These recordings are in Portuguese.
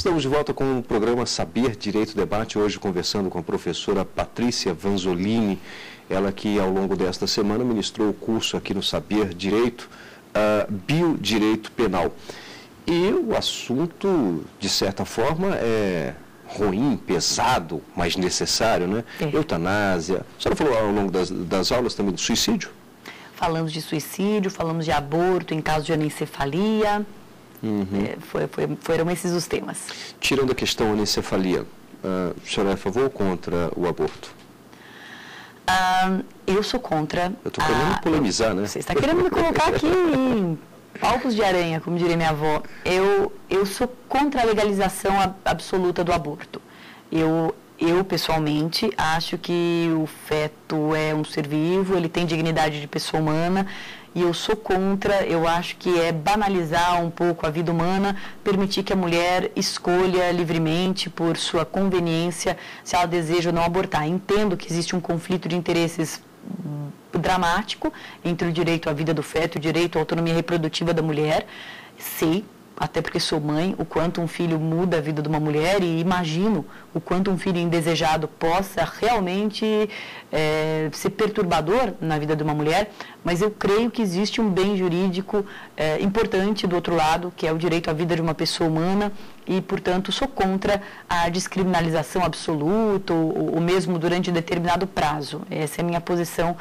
Estamos de volta com o programa Saber Direito Debate, hoje conversando com a professora Patrícia Vanzolini, ela que ao longo desta semana ministrou o curso aqui no Saber Direito, Biodireito Penal. E o assunto, de certa forma, é ruim, pesado, mas necessário, né? Eutanásia. A senhora falou ao longo das aulas também de suicídio? Falamos de suicídio, falamos de aborto em caso de anencefalia. Foram esses os temas. Tirando a questão anencefalia, a senhora é a favor ou contra o aborto? Eu sou contra. Eu estou querendo polemizar, né? Você está querendo me colocar aqui em palpos de aranha, como diria minha avó. Eu sou contra a legalização absoluta do aborto. Eu, pessoalmente, acho que o feto é um ser vivo, ele tem dignidade de pessoa humana. E eu sou contra, eu acho que é banalizar um pouco a vida humana, permitir que a mulher escolha livremente, por sua conveniência, se ela deseja ou não abortar. Entendo que existe um conflito de interesses dramático entre o direito à vida do feto e o direito à autonomia reprodutiva da mulher. Sei, até porque sou mãe, o quanto um filho muda a vida de uma mulher e imagino o quanto um filho indesejado possa realmente ser perturbador na vida de uma mulher, mas eu creio que existe um bem jurídico importante do outro lado, que é o direito à vida de uma pessoa humana e, portanto, sou contra a descriminalização absoluta ou mesmo durante determinado prazo. Essa é a minha posição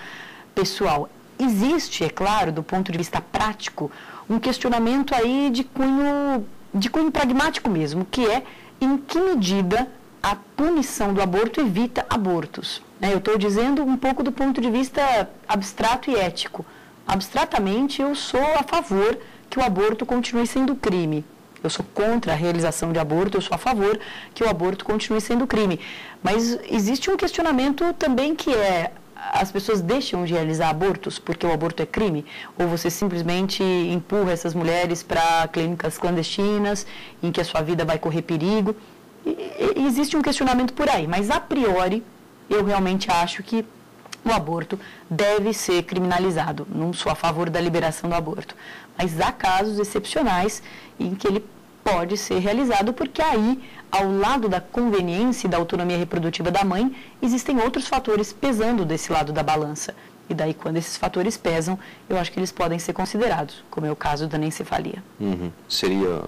pessoal. Existe, é claro, do ponto de vista prático, um questionamento aí de cunho pragmático mesmo, que é em que medida a punição do aborto evita abortos. Eu estou dizendo um pouco do ponto de vista abstrato e ético. Abstratamente, eu sou a favor que o aborto continue sendo crime. Eu sou contra a realização de aborto, eu sou a favor que o aborto continue sendo crime. Mas existe um questionamento também que é: as pessoas deixam de realizar abortos porque o aborto é crime? Ou você simplesmente empurra essas mulheres para clínicas clandestinas em que a sua vida vai correr perigo? Existe um questionamento por aí, mas a priori eu realmente acho que o aborto deve ser criminalizado. Não sou a favor da liberação do aborto, mas há casos excepcionais em que ele pode ser realizado, porque aí, ao lado da conveniência e da autonomia reprodutiva da mãe, existem outros fatores pesando desse lado da balança. E daí, quando esses fatores pesam, eu acho que eles podem ser considerados, como é o caso da anencefalia. Seria...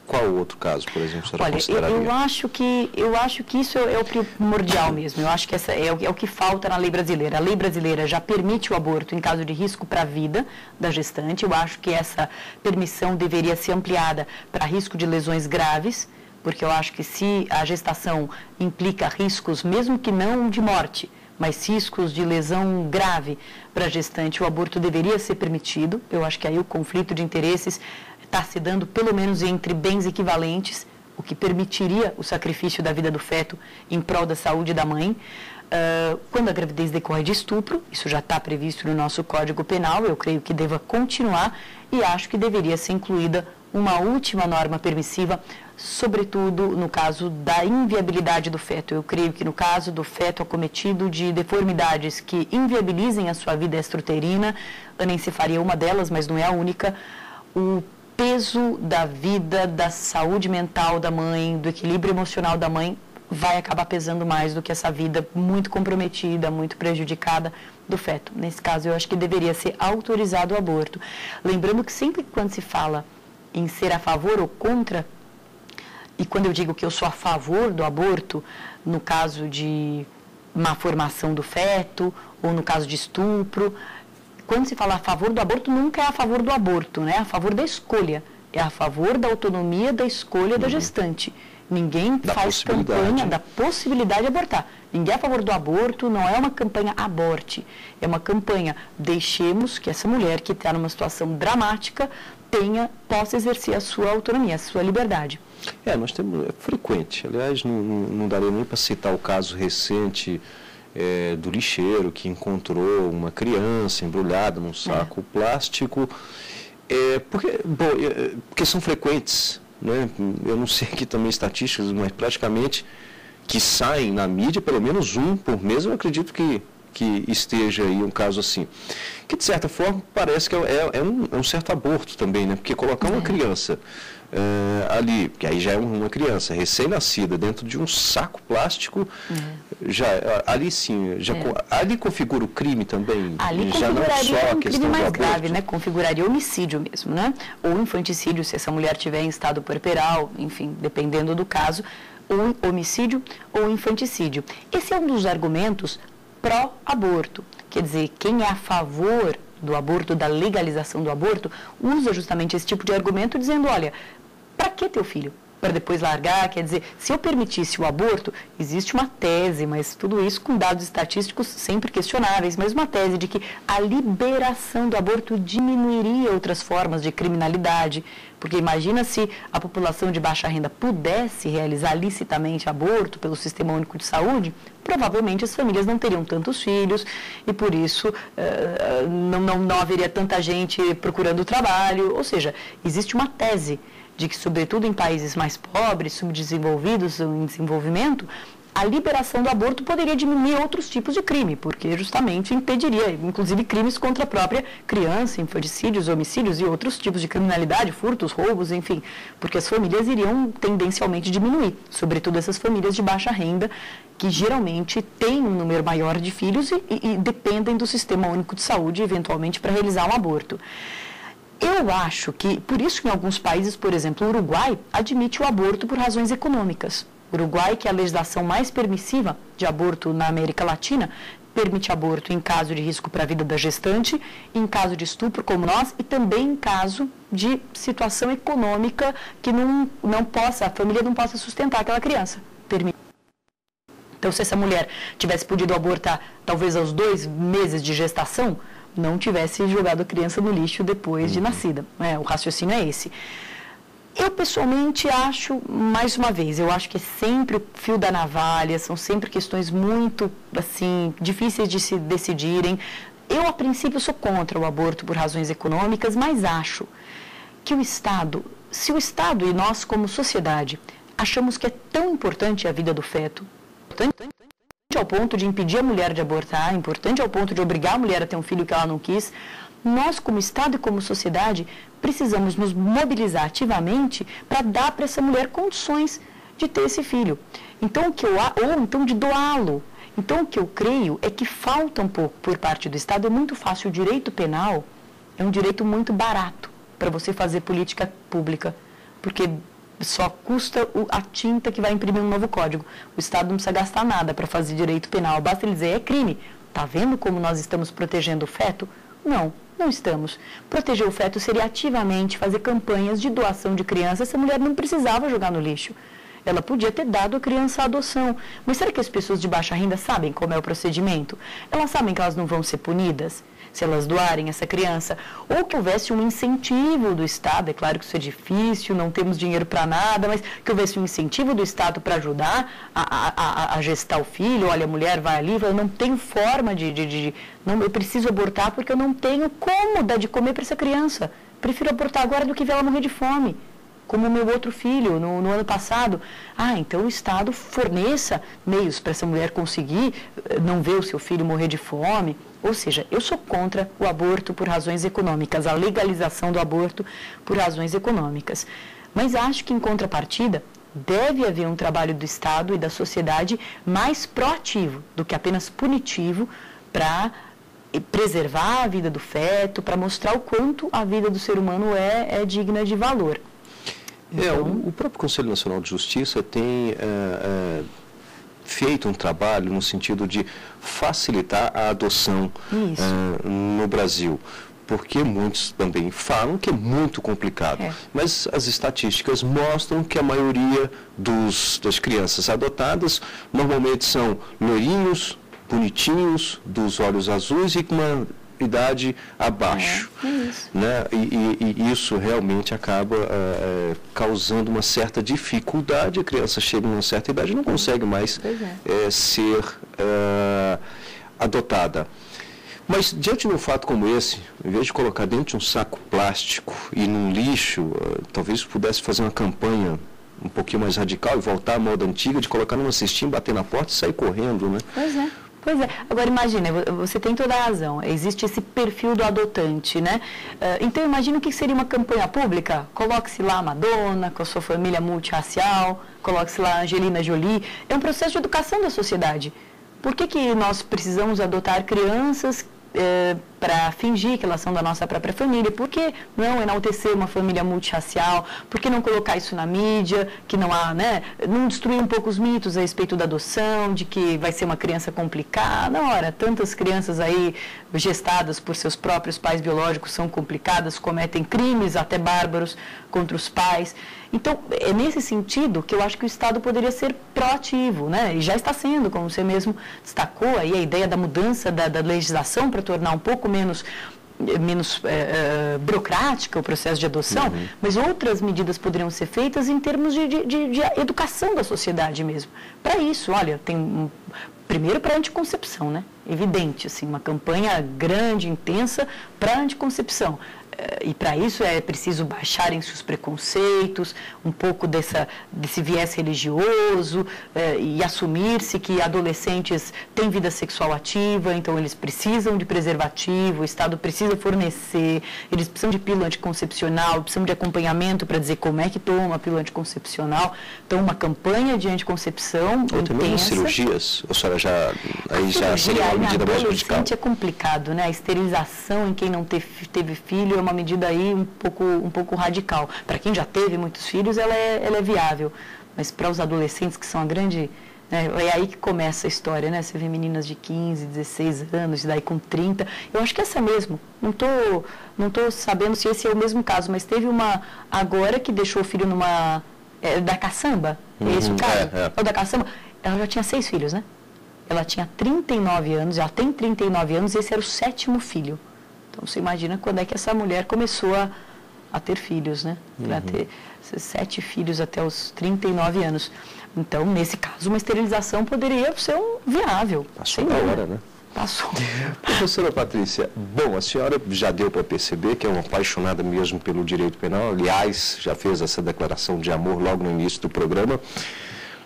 Qual outro caso, por exemplo, será considerado? Eu acho que isso é o primordial mesmo. Eu acho que essa é o que falta na lei brasileira. A lei brasileira já permite o aborto em caso de risco para a vida da gestante. Eu acho que essa permissão deveria ser ampliada para risco de lesões graves, porque eu acho que se a gestação implica riscos, mesmo que não de morte, mas riscos de lesão grave para a gestante, o aborto deveria ser permitido. Eu acho que aí o conflito de interesses está se dando pelo menos entre bens equivalentes, o que permitiria o sacrifício da vida do feto em prol da saúde da mãe. Quando a gravidez decorre de estupro, isso já está previsto no nosso Código Penal, eu creio que deva continuar e acho que deveria ser incluída uma última norma permissiva, sobretudo no caso da inviabilidade do feto. Eu creio que no caso do feto acometido de deformidades que inviabilizem a sua vida extrauterina, a anencefalia é uma delas, mas não é a única, o peso da vida, da saúde mental da mãe, do equilíbrio emocional da mãe, vai acabar pesando mais do que essa vida muito comprometida, muito prejudicada do feto. Nesse caso, eu acho que deveria ser autorizado o aborto. Lembrando que sempre quando se fala em ser a favor ou contra, e quando eu digo que eu sou a favor do aborto, no caso de má formação do feto, ou no caso de estupro, quando se fala a favor do aborto, nunca é a favor do aborto, né? É a favor da escolha. É a favor da autonomia da escolha da gestante. Ninguém faz campanha da possibilidade de abortar. Ninguém é a favor do aborto, não é uma campanha aborte. É uma campanha, deixemos que essa mulher que está numa situação dramática possa exercer a sua autonomia, a sua liberdade. Nós temos, é frequente. Aliás, não daria nem para citar o caso recente do lixeiro que encontrou uma criança embrulhada num saco plástico, porque são frequentes, né? Eu não sei aqui também estatísticas, mas praticamente que saem na mídia, pelo menos um por mês, eu acredito que esteja aí um caso assim. Que, de certa forma, parece que é um certo aborto também, né? Porque colocar uma criança ali, que aí já é uma criança recém-nascida, dentro de um saco plástico, ali sim, ali configura o crime também? Ali já não configuraria só um a crime mais grave, né? Configuraria homicídio mesmo, né? Ou infanticídio, se essa mulher estiver em estado puerperal, enfim, dependendo do caso, ou homicídio ou infanticídio. Esse é um dos argumentos pró-aborto. Quer dizer, quem é a favor do aborto, da legalização do aborto, usa justamente esse tipo de argumento dizendo, olha, para que teu filho? Para depois largar? Quer dizer, se eu permitisse o aborto, existe uma tese, mas tudo isso com dados estatísticos sempre questionáveis, mas uma tese de que a liberação do aborto diminuiria outras formas de criminalidade, porque imagina se a população de baixa renda pudesse realizar licitamente aborto pelo Sistema Único de Saúde, provavelmente as famílias não teriam tantos filhos e por isso não haveria tanta gente procurando trabalho, ou seja, existe uma tese de que, sobretudo em países mais pobres, subdesenvolvidos ou em desenvolvimento, a liberação do aborto poderia diminuir outros tipos de crime, porque justamente impediria, inclusive, crimes contra a própria criança, infanticídios, homicídios e outros tipos de criminalidade, furtos, roubos, enfim, porque as famílias iriam tendencialmente diminuir, sobretudo essas famílias de baixa renda, que geralmente têm um número maior de filhos e dependem do Sistema Único de Saúde, eventualmente, para realizar um aborto. Eu acho que, por isso que em alguns países, por exemplo, o Uruguai admite o aborto por razões econômicas. O Uruguai, que é a legislação mais permissiva de aborto na América Latina, permite aborto em caso de risco para a vida da gestante, em caso de estupro como nós e também em caso de situação econômica que a família não possa sustentar aquela criança. Então, se essa mulher tivesse podido abortar talvez aos 2 meses de gestação, não tivesse jogado a criança no lixo depois de nascida. O raciocínio é esse. Eu, pessoalmente, acho, mais uma vez, eu acho que é sempre o fio da navalha, são sempre questões muito, assim, difíceis de se decidirem. Eu, a princípio, sou contra o aborto por razões econômicas, mas acho que o Estado, se o Estado e nós, como sociedade, achamos que é tão importante a vida do feto, ao ponto de impedir a mulher de abortar, importante ao ponto de obrigar a mulher a ter um filho que ela não quis, nós, como Estado e como sociedade, precisamos nos mobilizar ativamente para dar para essa mulher condições de ter esse filho. Então, ou então de doá-lo. Então, o que eu creio é que falta um pouco por parte do Estado. É muito fácil, o direito penal é um direito muito barato para você fazer política pública, porque só custa a tinta que vai imprimir um novo código. O Estado não precisa gastar nada para fazer direito penal. Basta ele dizer, é crime. Está vendo como nós estamos protegendo o feto? Não, não estamos. Proteger o feto seria ativamente fazer campanhas de doação de criança. Essa mulher não precisava jogar no lixo. Ela podia ter dado a criança à adoção. Mas será que as pessoas de baixa renda sabem como é o procedimento? Elas sabem que elas não vão ser punidas se elas doarem essa criança? Ou que houvesse um incentivo do Estado, é claro que isso é difícil, não temos dinheiro para nada, mas que houvesse um incentivo do Estado para ajudar a gestar o filho. Olha, a mulher vai ali e fala, não tenho forma não, eu preciso abortar porque eu não tenho como dar de comer para essa criança. Prefiro abortar agora do que ver ela morrer de fome, como o meu outro filho no ano passado. Então o Estado forneça meios para essa mulher conseguir não ver o seu filho morrer de fome. Ou seja, eu sou contra o aborto por razões econômicas, a legalização do aborto por razões econômicas. Mas acho que, em contrapartida, deve haver um trabalho do Estado e da sociedade mais proativo do que apenas punitivo para preservar a vida do feto, para mostrar o quanto a vida do ser humano é digna de valor. Então, o próprio Conselho Nacional de Justiça tem feito um trabalho no sentido de facilitar a adoção no Brasil, porque muitos também falam que é muito complicado, mas as estatísticas mostram que a maioria das crianças adotadas normalmente são loirinhos, bonitinhos, dos olhos azuis e com uma idade abaixo, né? E isso realmente acaba causando uma certa dificuldade. A criança chega a uma certa idade e não consegue mais ser adotada. Mas diante de um fato como esse, em vez de colocar dentro de um saco plástico e num lixo, talvez pudesse fazer uma campanha um pouquinho mais radical e voltar à moda antiga de colocar numa cestinha, bater na porta e sair correndo, né? Pois é, agora imagina, você tem toda a razão, existe esse perfil do adotante, né? Então imagina o que seria uma campanha pública, coloque-se lá a Madonna, com a sua família multirracial, coloque-se lá a Angelina Jolie, é um processo de educação da sociedade. Por que nós precisamos adotar crianças para fingir que elas são da nossa própria família? Por que não enaltecer uma família multirracial? Por que não colocar isso na mídia? Que não há, né? Não destruir um pouco os mitos a respeito da adoção, de que vai ser uma criança complicada. Ora, tantas crianças aí gestadas por seus próprios pais biológicos são complicadas, cometem crimes até bárbaros contra os pais. Então, é nesse sentido que eu acho que o Estado poderia ser proativo, né? E já está sendo, como você mesmo destacou, aí a ideia da mudança da legislação para tornar um pouco menos burocrática o processo de adoção, mas outras medidas poderiam ser feitas em termos de educação da sociedade mesmo. Para isso, olha, tem primeiro para a anticoncepção, né? Evidente, assim, uma campanha grande, intensa para a anticoncepção. E para isso é preciso baixarem-se os preconceitos, um pouco desse viés religioso, e assumir-se que adolescentes têm vida sexual ativa, então eles precisam de preservativo, o Estado precisa fornecer, eles precisam de pílula anticoncepcional, precisam de acompanhamento para dizer como é que toma a pílula anticoncepcional. Então, uma campanha de anticoncepção ou também intensa. Cirurgias, ou seja, já seria uma medida mais radical. É complicado, né? A esterilização em quem não teve filho é uma medida aí um pouco radical. Para quem já teve muitos filhos, ela é viável. Mas para os adolescentes, que são a grande... Né, é aí que começa a história, né? Você vê meninas de 15, 16 anos, daí com 30. Eu acho que essa mesmo. Não tô sabendo se esse é o mesmo caso, mas teve uma agora que deixou o filho numa... da caçamba. É esse o caso? Ou da caçamba. Ela já tinha 6 filhos, né? Ela tinha 39 anos, ela tem 39 anos e esse era o 7º filho. Então, você imagina quando é que essa mulher começou a ter filhos, né? Para ter 7 filhos até os 39 anos. Então, nesse caso, uma esterilização poderia ser viável. Passou da hora, né? Passou. Professora Patrícia, bom, a senhora já deu para perceber que é uma apaixonada mesmo pelo direito penal. Aliás, já fez essa declaração de amor logo no início do programa.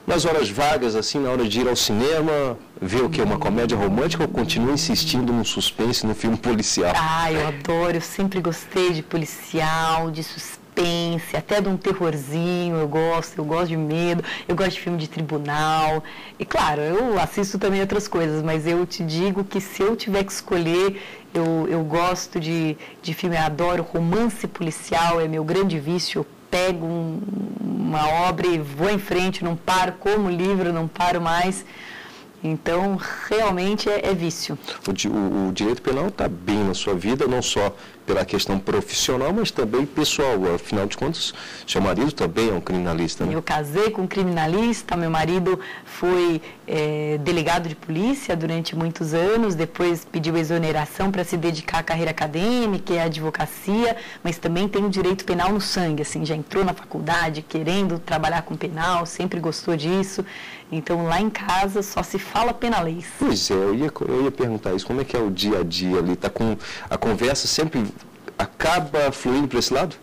Nas horas vagas, assim, na hora de ir ao cinema, ver o que? Uma comédia romântica ou continua insistindo num suspense, num filme policial? Eu adoro, eu sempre gostei de policial, de suspense, até de um terrorzinho, eu gosto de medo, eu gosto de filme de tribunal. E claro, eu assisto também outras coisas, mas eu te digo que se eu tiver que escolher, eu gosto de filme, eu adoro romance policial, é meu grande vício. Pego uma obra e vou em frente, não paro, como livro, não paro mais. Então, realmente é vício. O direito penal está bem na sua vida, não só pela questão profissional, mas também pessoal. Afinal de contas, seu marido também é um criminalista, né? Eu casei com um criminalista, meu marido foi delegado de polícia durante muitos anos, depois pediu exoneração para se dedicar à carreira acadêmica e à advocacia, mas também tem o direito penal no sangue, assim, já entrou na faculdade querendo trabalhar com penal, sempre gostou disso. Então, lá em casa só se fala penalês. Pois é, eu ia perguntar isso, como é que é o dia a dia ali? Tá com a conversa sempre acaba fluindo para esse lado?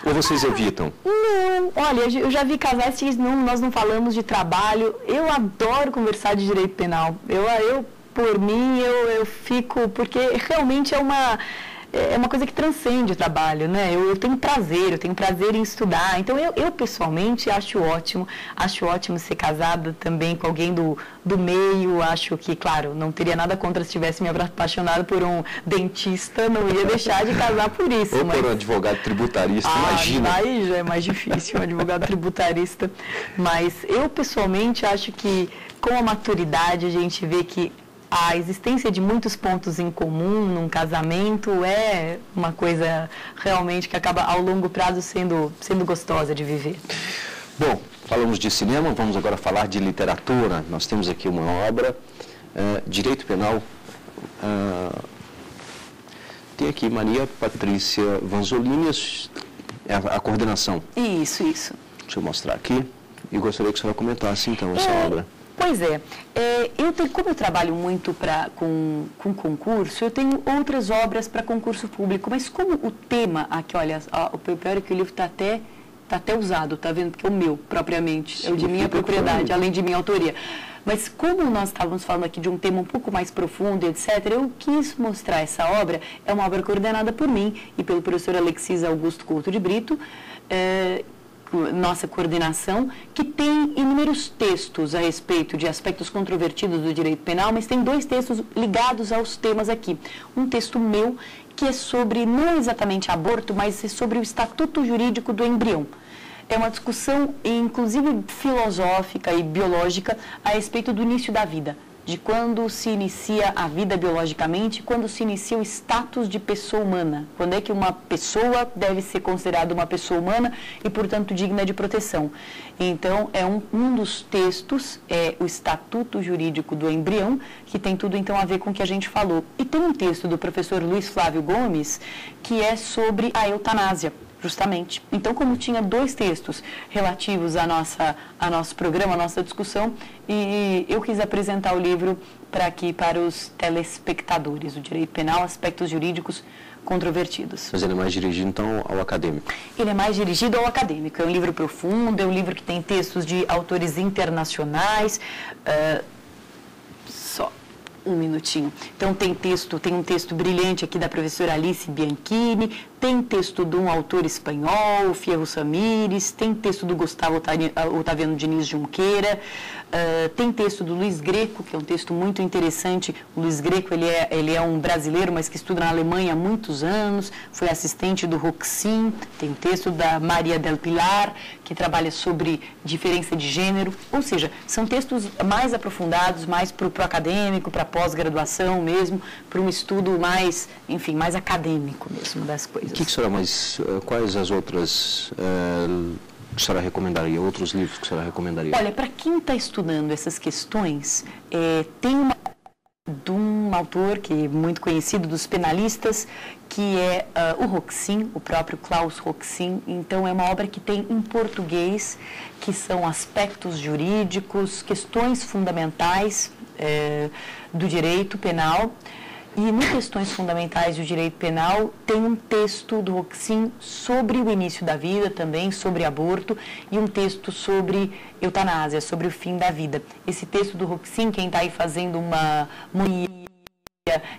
Ou vocês evitam? Não, olha, eu já vi casais que dizem, não, nós não falamos de trabalho. Eu adoro conversar de direito penal. Eu por mim, eu fico, porque realmente é uma coisa que transcende o trabalho, né? Eu tenho prazer em estudar. Então, eu pessoalmente acho ótimo ser casada também com alguém do meio. Acho que, claro, não teria nada contra se tivesse me apaixonado por um dentista, não ia deixar de casar por isso. Ou por um advogado tributarista, imagina. Aí já é mais difícil, um advogado tributarista. Mas eu pessoalmente acho que com a maturidade a gente vê que a existência de muitos pontos em comum num casamento é uma coisa realmente que acaba ao longo prazo sendo gostosa de viver. Bom, falamos de cinema, vamos agora falar de literatura. Nós temos aqui uma obra, Direito Penal. Tem aqui Maria Patrícia Vanzolini, a coordenação. Isso. Deixa eu mostrar aqui e gostaria que a senhora comentasse então essa obra. Pois é, como eu trabalho muito com concurso, eu tenho outras obras para concurso público, mas como o tema aqui, olha, o pior é que o livro está até usado, está vendo? Porque é o meu, propriamente, é o de minha propriedade, além de minha autoria. Mas como nós estávamos falando aqui de um tema um pouco mais profundo, etc., eu quis mostrar essa obra. É uma obra coordenada por mim e pelo professor Alexis Augusto Couto de Brito, nossa coordenação, que tem inúmeros textos a respeito de aspectos controvertidos do direito penal, mas tem 2 textos ligados aos temas aqui. Um texto meu, que é sobre, não exatamente aborto, mas é sobre o estatuto jurídico do embrião. É uma discussão, inclusive filosófica e biológica, a respeito do início da vida, de quando se inicia a vida biologicamente, quando se inicia o status de pessoa humana, quando é que uma pessoa deve ser considerada uma pessoa humana e, portanto, digna de proteção. Então, é um dos textos, é o Estatuto Jurídico do Embrião, que tem tudo, então, a ver com o que a gente falou. E tem um texto do professor Luiz Flávio Gomes, que é sobre a eutanásia. Justamente. Então, como tinha 2 textos relativos a nosso programa, a nossa discussão, e eu quis apresentar o livro para os telespectadores, o Direito Penal, Aspectos Jurídicos Controvertidos. Mas ele é mais dirigido, então, ao acadêmico? Ele é mais dirigido ao acadêmico. É um livro profundo, é um livro que tem textos de autores internacionais. Só um minutinho. Então, tem um texto brilhante aqui da professora Alice Bianchini, tem texto de um autor espanhol, Fierro Samires, tem texto do Gustavo Otaviano Diniz Junqueira, tem texto do Luiz Greco, que é um texto muito interessante. O Luiz Greco, ele é um brasileiro, mas que estuda na Alemanha há muitos anos, foi assistente do Roxin. Tem texto da Maria del Pilar, que trabalha sobre diferença de gênero. Ou seja, são textos mais aprofundados, mais para o acadêmico, para a pós-graduação mesmo, para um estudo mais, enfim, mais acadêmico mesmo das coisas. Quais as outras que a senhora recomendaria, outros livros que a senhora recomendaria? Olha, para quem está estudando essas questões, tem uma de um autor que é muito conhecido dos penalistas, que é o Roxin, o próprio Klaus Roxin. Então, é uma obra que tem em português, que são aspectos jurídicos, questões fundamentais do direito penal. E, no Questões Fundamentais do Direito Penal, tem um texto do Roxin sobre o início da vida também, sobre aborto, e um texto sobre eutanásia, sobre o fim da vida. Esse texto do Roxin, quem está aí fazendo uma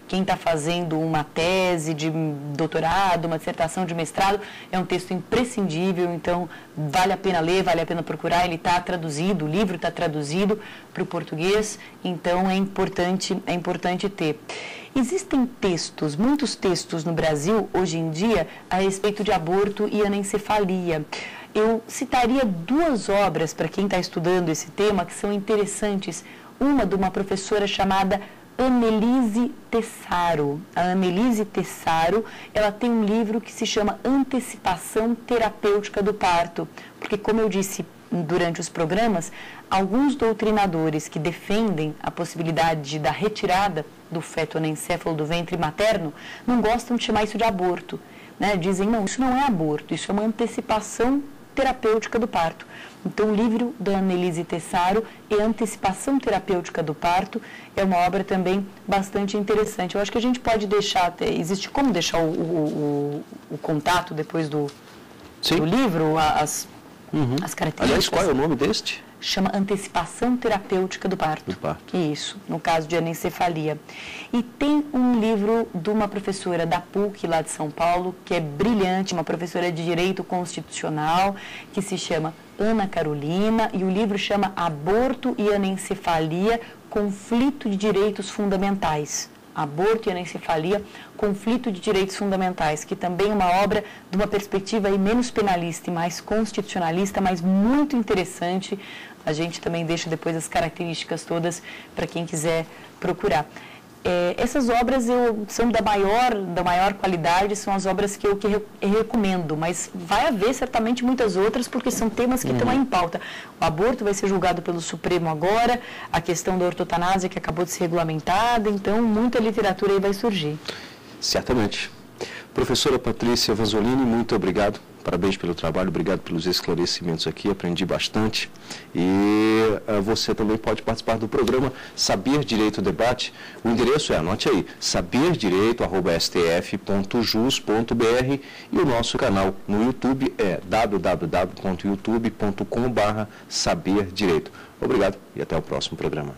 quem está fazendo uma tese de doutorado, uma dissertação de mestrado, é um texto imprescindível, então vale a pena ler, vale a pena procurar. Ele está traduzido, o livro está traduzido para o português, então é importante ter. Existem textos, muitos textos no Brasil, hoje em dia, a respeito de aborto e anencefalia. Eu citaria 2 obras para quem está estudando esse tema que são interessantes. Uma de uma professora chamada Annelise Tessaro. A Annelise Tessaro, ela tem um livro que se chama Antecipação Terapêutica do Parto, porque, como eu disse durante os programas, alguns doutrinadores que defendem a possibilidade da retirada do feto anencéfalo do ventre materno não gostam de chamar isso de aborto, né? Dizem, não, isso não é aborto, isso é uma antecipação terapêutica do parto. Então, o livro da Annelise Tessaro e Antecipação Terapêutica do Parto é uma obra também bastante interessante. Eu acho que a gente pode deixar, existe como deixar o contato depois do livro, as características. Aliás, qual é o nome deste? Chama Antecipação Terapêutica do Parto. Isso, no caso de anencefalia. E tem um livro de uma professora da PUC, lá de São Paulo, que é brilhante, uma professora de Direito Constitucional, que se chama Ana Carolina, e o livro chama Aborto e Anencefalia, Conflito de Direitos Fundamentais. Aborto e Anencefalia, Conflito de Direitos Fundamentais, que também é uma obra de uma perspectiva aí menos penalista e mais constitucionalista, mas muito interessante. A gente também deixa depois as características todas para quem quiser procurar. Essas obras são da maior qualidade, são as obras que eu recomendo, mas vai haver certamente muitas outras, porque são temas que estão aí em pauta. O aborto vai ser julgado pelo Supremo agora, a questão da ortotanásia que acabou de ser regulamentada, então muita literatura aí vai surgir. Certamente. Professora Patrícia Vanzolini, muito obrigado. Parabéns pelo trabalho, obrigado pelos esclarecimentos aqui, aprendi bastante. E você também pode participar do programa Saber Direito Debate. O endereço anote aí, saberdireito@stf.jus.br, e o nosso canal no YouTube é www.youtube.com/saberdireito. Obrigado e até o próximo programa.